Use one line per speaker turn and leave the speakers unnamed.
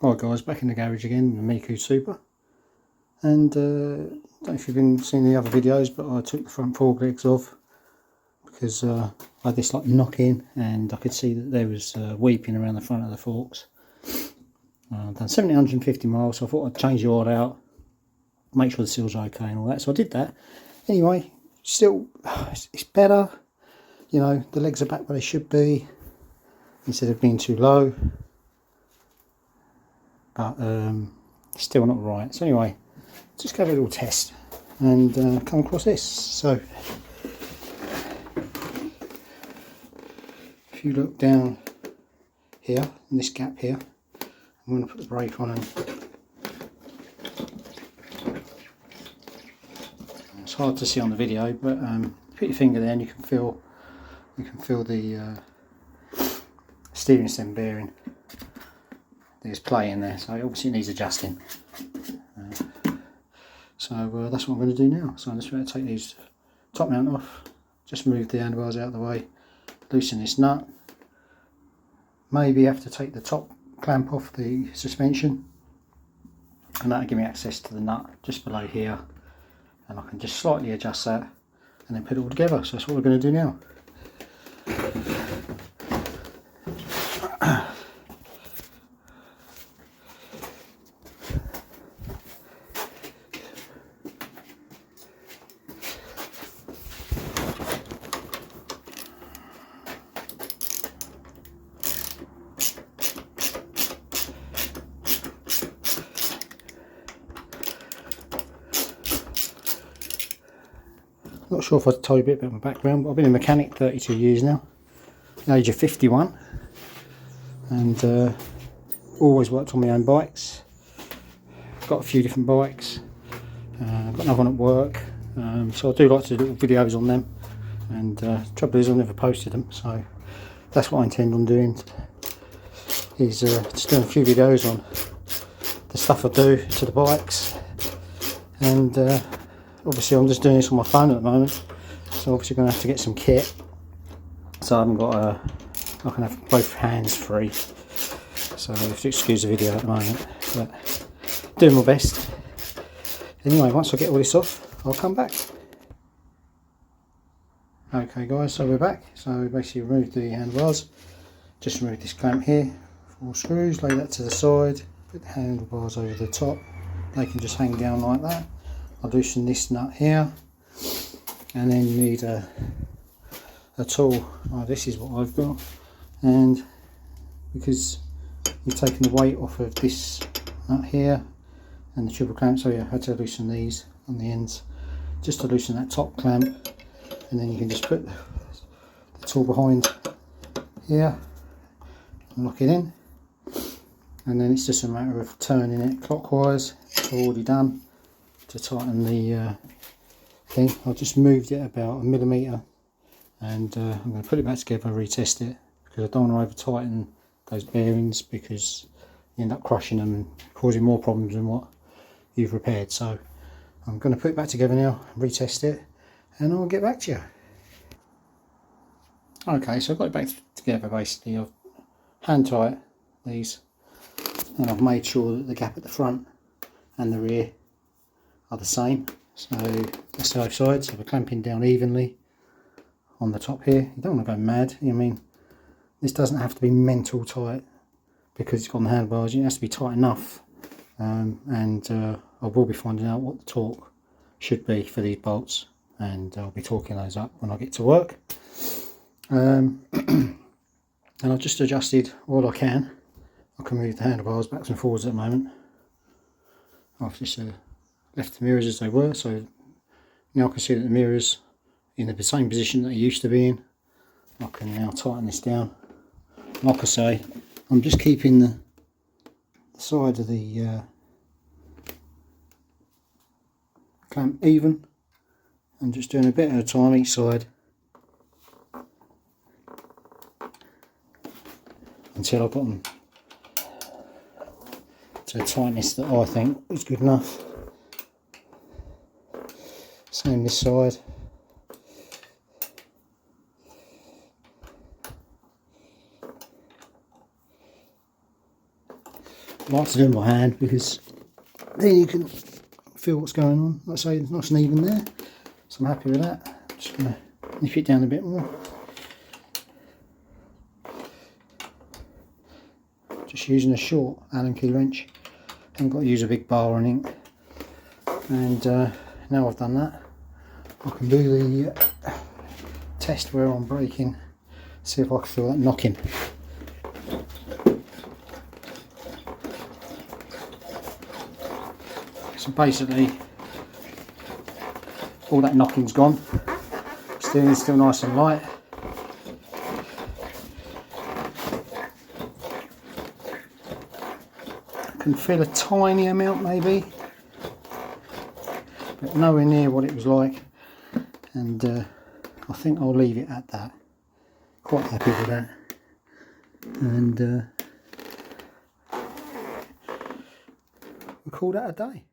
Hi guys, back in the garage again, the Miku Super. And I don't know if you've been seeing the other videos, but I took the front fork legs off because I had this like knock in and I could see that there was weeping around the front of the forks. I've done 1750 miles, so I thought I'd change the oil out, make sure the seals are okay and all that, so I did that. Anyway, still, it's better, you know, the legs are back where they should be instead of being too low. But still not right. So anyway, just gave it a little test and come across this. So if you look down here in this gap here, I'm going to put the brake on, and it's hard to see on the video, but put your finger there and you can feel the steering stem bearing. There's play in there, so obviously it needs adjusting. So that's what I'm going to do now. So I'm just going to take these top mount off, just move the handlebars out of the way, loosen this nut. Maybe have to take the top clamp off the suspension, and that'll give me access to the nut just below here, and I can just slightly adjust that and then put it all together. So that's what we're going to do now. Not sure if I told you a bit about my background, but I've been a mechanic 32 years now, the age of 51, and always worked on my own bikes. Got a few different bikes, got another one at work, so I do like to do little videos on them, and trouble is I've never posted them, so that's what I intend on doing, is just doing a few videos on the stuff I do to the bikes. And obviously I'm just doing this on my phone at the moment, so obviously going to have to get some kit, so I haven't got I can have both hands free, so you have to excuse the video at the moment, but doing my best. Anyway, once I get all this off, I'll come back. Okay guys, so we're back. So basically remove the handlebars, just remove this clamp here, 4 screws, lay that to the side, put the handlebars over the top, they can just hang down like that. I'll loosen this nut here, and then you need a tool. Oh, this is what I've got, and because you've taken the weight off of this nut here and the triple clamp, so yeah, I had to loosen these on the ends just to loosen that top clamp, and then you can just put the tool behind here and lock it in, and then it's just a matter of turning it clockwise. I've already done to tighten the thing. I've just moved it about 1 millimetre, and I'm going to put it back together and retest it, because I don't want to over tighten those bearings, because you end up crushing them and causing more problems than what you've repaired. So I'm going to put it back together now, retest it, and I'll get back to you. Okay, so I've got it back together basically. I've hand tight these, and I've made sure that the gap at the front and the rear are the same, so that's both sides. So we're clamping down evenly on the top here. You don't want to go mad, I mean, this doesn't have to be mental tight because it's got the handlebars. It has to be tight enough, and I will be finding out what the torque should be for these bolts, and I'll be torquing those up when I get to work. And I've just adjusted all I can. I can move the handlebars backwards and forwards at the moment. I've just left the mirrors as they were, so now I can see that the mirrors in the same position that they used to be in. I can now tighten this down. Like I say, I'm just keeping the side of the clamp even, and just doing a bit at a time each side until I've got them to a tightness that I think is good enough. Same this side. I like to do it by hand because then you can feel what's going on. Like I say, it's nice and even there, so I'm happy with that. I'm just going to nip it down a bit more. Just using a short Allen key wrench. Haven't got to use a big bar or anything. And now I've done that, I can do the test where I'm breaking, see if I can feel that knocking. So basically, all that knocking's gone. Steering is still nice and light. I can feel a tiny amount maybe, but nowhere near what it was like. And I think I'll leave it at that. Quite happy with that. And we'll call that a day.